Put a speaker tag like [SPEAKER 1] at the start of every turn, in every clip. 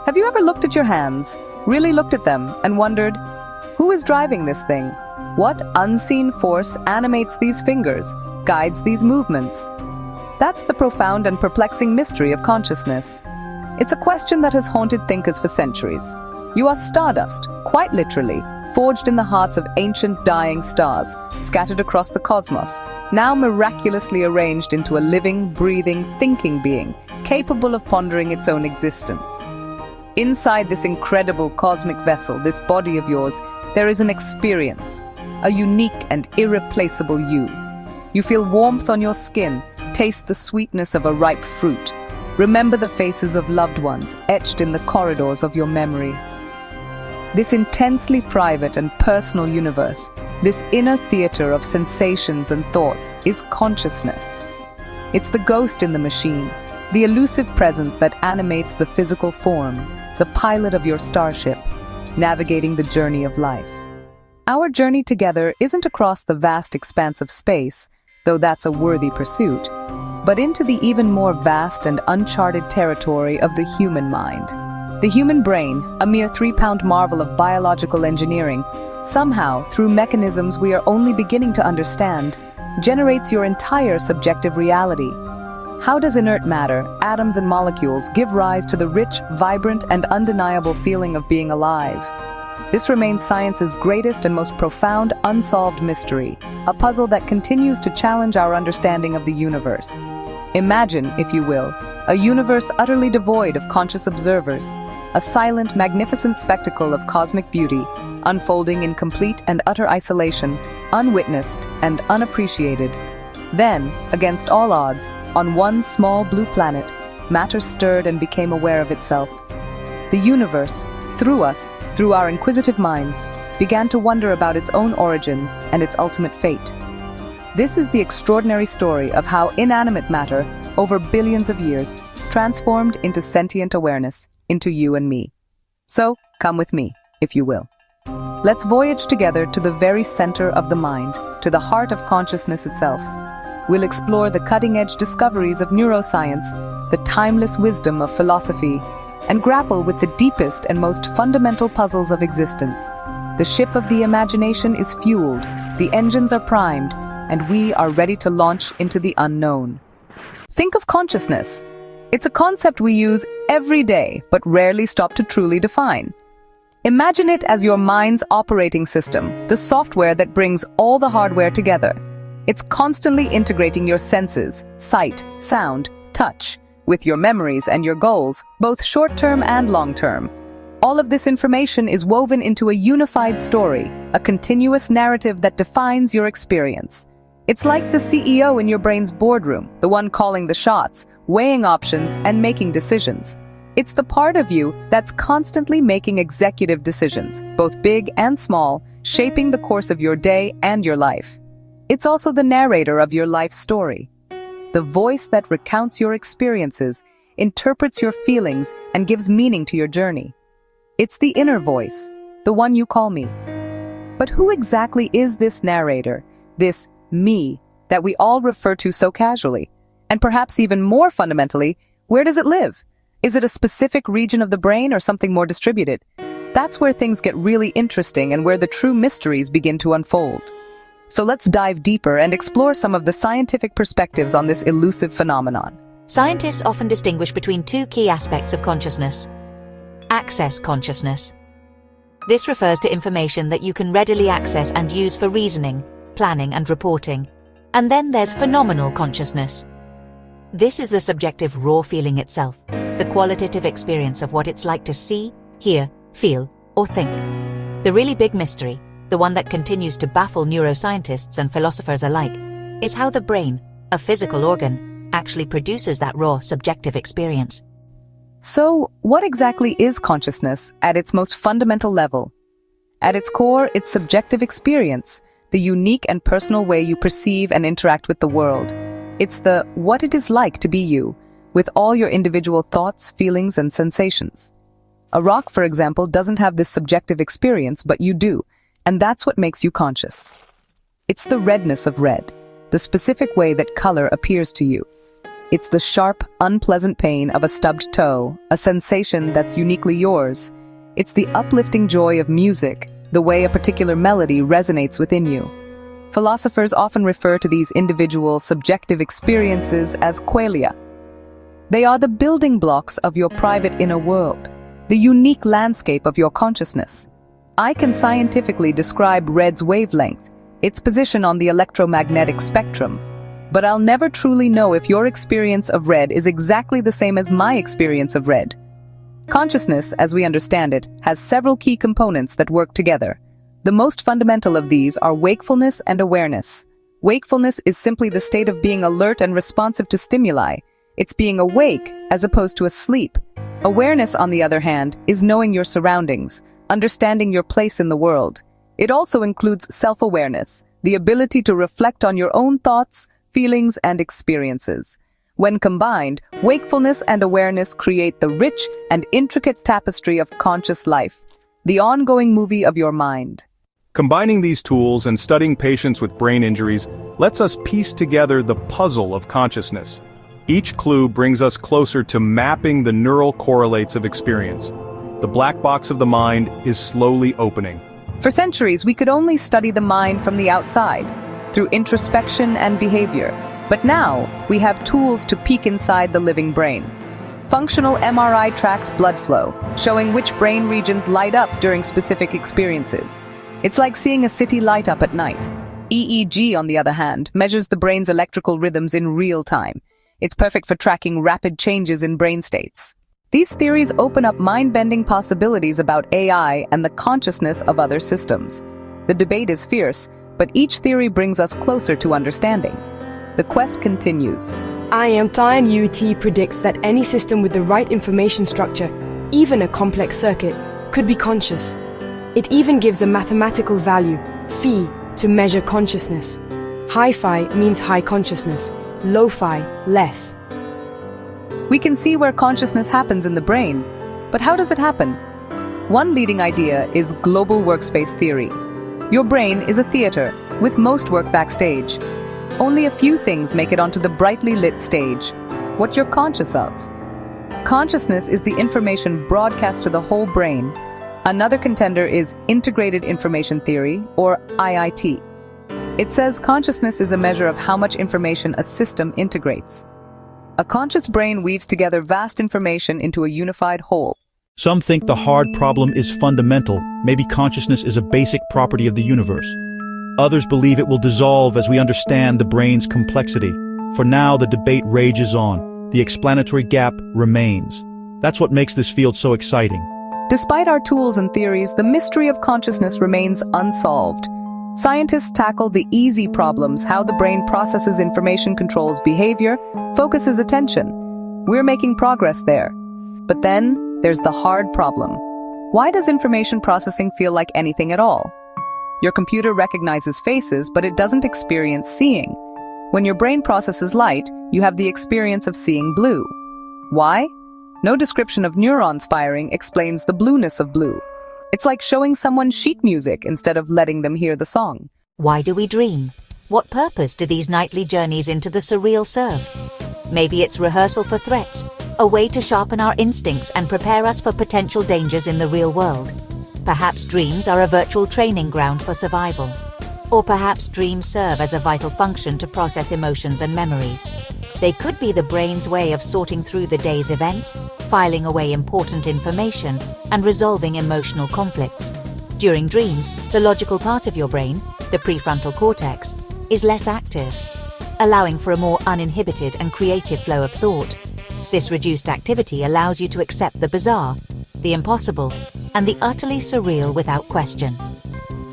[SPEAKER 1] Have you ever looked at your hands, really looked at them, and wondered, who is driving this thing? What unseen force animates these fingers, guides these movements? That's the profound and perplexing mystery of consciousness. It's a question that has haunted thinkers for centuries. You are stardust, quite literally, forged in the hearts of ancient dying stars, scattered across the cosmos, now miraculously arranged into a living, breathing, thinking being, capable of pondering its own existence. Inside this incredible cosmic vessel, this body of yours, there is an experience, a unique and irreplaceable you. You feel warmth on your skin, taste the sweetness of a ripe fruit, remember the faces of loved ones etched in the corridors of your memory. This intensely private and personal universe, this inner theater of sensations and thoughts, is consciousness. It's the ghost in the machine, the elusive presence that animates the physical form, the pilot of your starship, navigating the journey of life. Our journey together isn't across the vast expanse of space, though that's a worthy pursuit, but into the even more vast and uncharted territory of the human mind. The human brain, a mere 3-pound marvel of biological engineering, somehow, through mechanisms we are only beginning to understand, generates your entire subjective reality. How does inert matter, atoms and molecules, give rise to the rich, vibrant, and undeniable feeling of being alive? This remains science's greatest and most profound unsolved mystery, a puzzle that continues to challenge our understanding of the universe. Imagine, if you will, a universe utterly devoid of conscious observers, a silent, magnificent spectacle of cosmic beauty, unfolding in complete and utter isolation, unwitnessed and unappreciated. Then, against all odds, on one small blue planet, matter stirred and became aware of itself. The universe, through us, through our inquisitive minds, began to wonder about its own origins and its ultimate fate. This is the extraordinary story of how inanimate matter, over billions of years, transformed into sentient awareness, into you and me. So, come with me, if you will. Let's voyage together to the very center of the mind, to the heart of consciousness itself. We'll explore the cutting-edge discoveries of neuroscience, the timeless wisdom of philosophy, and grapple with the deepest and most fundamental puzzles of existence. The ship of the imagination is fueled, the engines are primed, and we are ready to launch into the unknown. Think of consciousness. It's a concept we use every day, but rarely stop to truly define. Imagine it as your mind's operating system, the software that brings all the hardware together. It's constantly integrating your senses, sight, sound, touch, with your memories and your goals, both short-term and long-term. All of this information is woven into a unified story, a continuous narrative that defines your experience. It's like the CEO in your brain's boardroom, the one calling the shots, weighing options, and making decisions. It's the part of you that's constantly making executive decisions, both big and small, shaping the course of your day and your life. It's also the narrator of your life story. The voice that recounts your experiences, interprets your feelings, and gives meaning to your journey. It's the inner voice, the one you call me. But who exactly is this narrator, this me, that we all refer to so casually? And perhaps even more fundamentally, where does it live? Is it a specific region of the brain or something more distributed? That's where things get really interesting and where the true mysteries begin to unfold. So let's dive deeper and explore some of the scientific perspectives on this elusive phenomenon.
[SPEAKER 2] Scientists often distinguish between two key aspects of consciousness. Access consciousness. This refers to information that you can readily access and use for reasoning, planning, and reporting. And then there's phenomenal consciousness. This is the subjective raw feeling itself, the qualitative experience of what it's like to see, hear, feel, or think. The really big mystery, the one that continues to baffle neuroscientists and philosophers alike, is how the brain, a physical organ, actually produces that raw, subjective experience.
[SPEAKER 1] So, what exactly is consciousness at its most fundamental level? At its core, it's subjective experience, the unique and personal way you perceive and interact with the world. It's the what it is like to be you, with all your individual thoughts, feelings, and sensations. A rock, for example, doesn't have this subjective experience, but you do, and that's what makes you conscious. It's the redness of red, the specific way that color appears to you. It's the sharp, unpleasant pain of a stubbed toe, a sensation that's uniquely yours. It's the uplifting joy of music, the way a particular melody resonates within you. Philosophers often refer to these individual, subjective experiences as qualia. They are the building blocks of your private inner world, the unique landscape of your consciousness. I can scientifically describe red's wavelength, its position on the electromagnetic spectrum, but I'll never truly know if your experience of red is exactly the same as my experience of red. Consciousness, as we understand it, has several key components that work together. The most fundamental of these are wakefulness and awareness. Wakefulness is simply the state of being alert and responsive to stimuli. It's being awake as opposed to asleep. Awareness, on the other hand, is knowing your surroundings, understanding your place in the world. It also includes self-awareness, the ability to reflect on your own thoughts, feelings, and experiences. When combined, wakefulness and awareness create the rich and intricate tapestry of conscious life, the ongoing movie of your mind.
[SPEAKER 3] Combining these tools and studying patients with brain injuries lets us piece together the puzzle of consciousness. Each clue brings us closer to mapping the neural correlates of experience. The black box of the mind is slowly opening.
[SPEAKER 1] For centuries, we could only study the mind from the outside, through introspection and behavior. But now, we have tools to peek inside the living brain. Functional MRI tracks blood flow, showing which brain regions light up during specific experiences. It's like seeing a city light up at night. EEG, on the other hand, measures the brain's electrical rhythms in real time. It's perfect for tracking rapid changes in brain states. These theories open up mind-bending possibilities about AI and the consciousness of other systems. The debate is fierce, but each theory brings us closer to understanding. The quest continues.
[SPEAKER 4] Einstein UT predicts that any system with the right information structure, even a complex circuit, could be conscious. It even gives a mathematical value, phi, to measure consciousness. Hi-fi means high consciousness, lo-fi, less.
[SPEAKER 1] We can see where consciousness happens in the brain, but how does it happen? One leading idea is global workspace theory. Your brain is a theater, with most work backstage. Only a few things make it onto the brightly lit stage. What you're conscious of. Consciousness is the information broadcast to the whole brain. Another contender is integrated information theory, or IIT. It says consciousness is a measure of how much information a system integrates. A conscious brain weaves together vast information into a unified whole.
[SPEAKER 5] Some think the hard problem is fundamental. Maybe consciousness is a basic property of the universe. Others believe it will dissolve as we understand the brain's complexity. For now, the debate rages on. The explanatory gap remains. That's what makes this field so exciting.
[SPEAKER 1] Despite our tools and theories, the mystery of consciousness remains unsolved. Scientists tackle the easy problems: how the brain processes information, controls behavior, focuses attention. We're making progress there. But then, there's the hard problem. Why does information processing feel like anything at all? Your computer recognizes faces, but it doesn't experience seeing. When your brain processes light, you have the experience of seeing blue. Why? No description of neurons firing explains the blueness of blue. It's like showing someone sheet music instead of letting them hear the song.
[SPEAKER 2] Why do we dream? What purpose do these nightly journeys into the surreal serve? Maybe it's rehearsal for threats, a way to sharpen our instincts and prepare us for potential dangers in the real world. Perhaps dreams are a virtual training ground for survival. Or perhaps dreams serve as a vital function to process emotions and memories. They could be the brain's way of sorting through the day's events, filing away important information, and resolving emotional conflicts. During dreams, the logical part of your brain, the prefrontal cortex, is less active, allowing for a more uninhibited and creative flow of thought. This reduced activity allows you to accept the bizarre, the impossible, and the utterly surreal without question.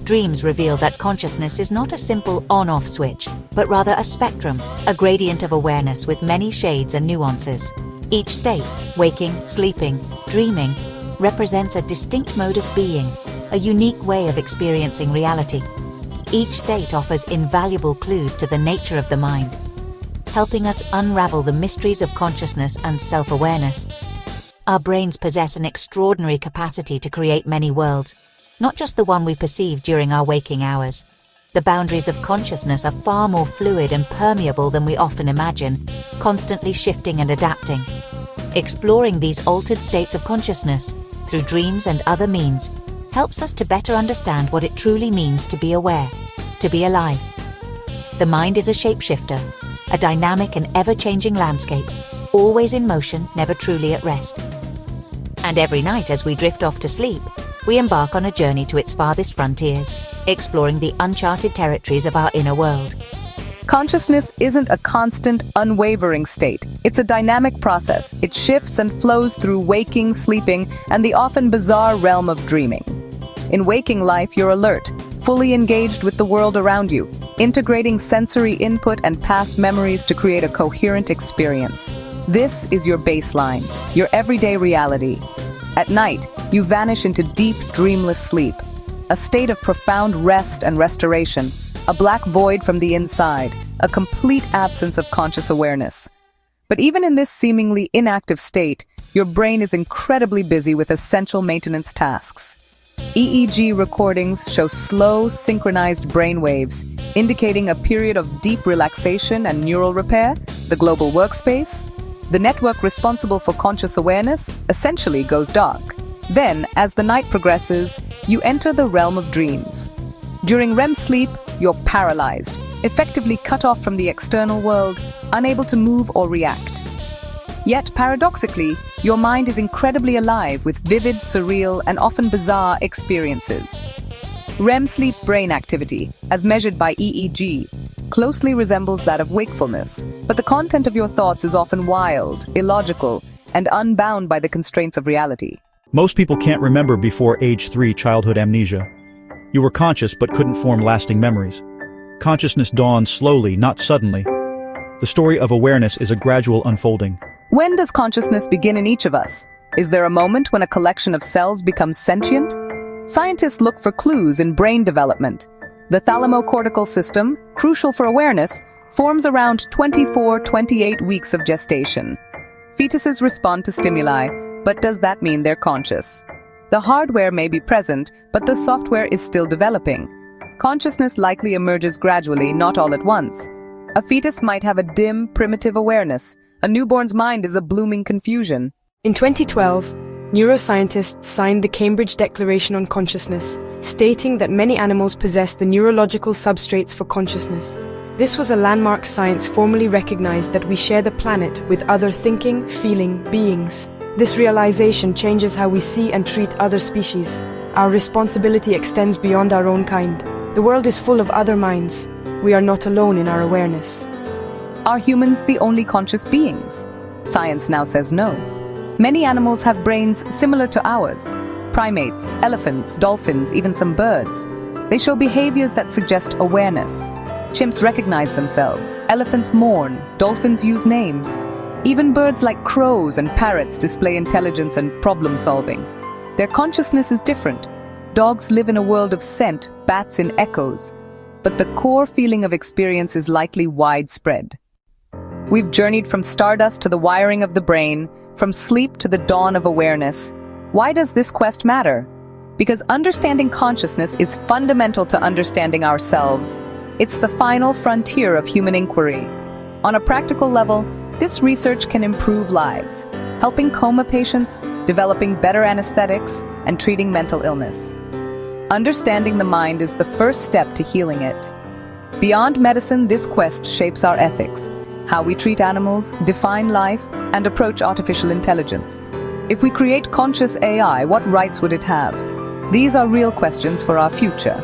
[SPEAKER 2] Dreams reveal that consciousness is not a simple on-off switch, but rather a spectrum, a gradient of awareness with many shades and nuances. Each state, waking, sleeping, dreaming, represents a distinct mode of being, a unique way of experiencing reality. Each state offers invaluable clues to the nature of the mind, helping us unravel the mysteries of consciousness and self-awareness. Our brains possess an extraordinary capacity to create many worlds, not just the one we perceive during our waking hours. The boundaries of consciousness are far more fluid and permeable than we often imagine, constantly shifting and adapting. Exploring these altered states of consciousness, through dreams and other means, helps us to better understand what it truly means to be aware, to be alive. The mind is a shapeshifter, a dynamic and ever-changing landscape, always in motion, never truly at rest. And every night as we drift off to sleep, we embark on a journey to its farthest frontiers, exploring the uncharted territories of our inner world.
[SPEAKER 1] Consciousness isn't a constant, unwavering state. It's a dynamic process. It shifts and flows through waking, sleeping, and the often bizarre realm of dreaming. In waking life, you're alert, fully engaged with the world around you, integrating sensory input and past memories to create a coherent experience. This is your baseline, your everyday reality. At night, you vanish into deep, dreamless sleep, a state of profound rest and restoration, a black void from the inside, a complete absence of conscious awareness. But even in this seemingly inactive state, your brain is incredibly busy with essential maintenance tasks. EEG recordings show slow, synchronized brain waves, indicating a period of deep relaxation and neural repair. The global workspace, the network responsible for conscious awareness, essentially goes dark. Then, as the night progresses, you enter the realm of dreams. During REM sleep, you're paralyzed, effectively cut off from the external world, unable to move or react. Yet, paradoxically, your mind is incredibly alive with vivid, surreal, and often bizarre experiences. REM sleep brain activity, as measured by EEG, closely resembles that of wakefulness, but the content of your thoughts is often wild, illogical, and unbound by the constraints of reality.
[SPEAKER 5] Most people can't remember before age 3 childhood amnesia. You were conscious but couldn't form lasting memories. Consciousness dawns slowly, not suddenly. The story of awareness is a gradual unfolding.
[SPEAKER 1] When does consciousness begin in each of us? Is there a moment when a collection of cells becomes sentient? Scientists look for clues in brain development. The thalamocortical system, crucial for awareness, forms around 24-28 weeks of gestation. Fetuses respond to stimuli, but does that mean they're conscious? The hardware may be present, but the software is still developing. Consciousness likely emerges gradually, not all at once. A fetus might have a dim, primitive awareness. A newborn's mind is a blooming confusion.
[SPEAKER 4] In 2012, neuroscientists signed the Cambridge Declaration on Consciousness, stating that many animals possess the neurological substrates for consciousness. This was a landmark. Science formally recognized that we share the planet with other thinking, feeling beings. This realization changes how we see and treat other species. Our responsibility extends beyond our own kind. The world is full of other minds. We are not alone in our awareness.
[SPEAKER 1] Are humans the only conscious beings? Science now says no. Many animals have brains similar to ours. Primates, elephants, dolphins, even some birds. They show behaviors that suggest awareness. Chimps recognize themselves. Elephants mourn. Dolphins use names. Even birds like crows and parrots display intelligence and problem-solving. Their consciousness is different. Dogs live in a world of scent, bats in echoes. But the core feeling of experience is likely widespread. We've journeyed from stardust to the wiring of the brain, from sleep to the dawn of awareness. Why does this quest matter? Because understanding consciousness is fundamental to understanding ourselves. It's the final frontier of human inquiry. On a practical level, this research can improve lives, helping coma patients, developing better anesthetics, and treating mental illness. Understanding the mind is the first step to healing it. Beyond medicine, this quest shapes our ethics, how we treat animals, define life, and approach artificial intelligence. If we create conscious AI, what rights would it have? These are real questions for our future.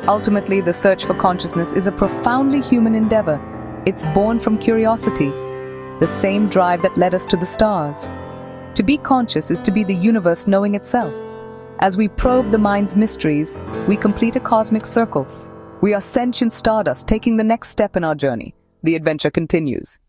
[SPEAKER 1] Ultimately, the search for consciousness is a profoundly human endeavor. It's born from curiosity, the same drive that led us to the stars. To be conscious is to be the universe knowing itself. As we probe the mind's mysteries, we complete a cosmic circle. We are sentient stardust taking the next step in our journey. The adventure continues.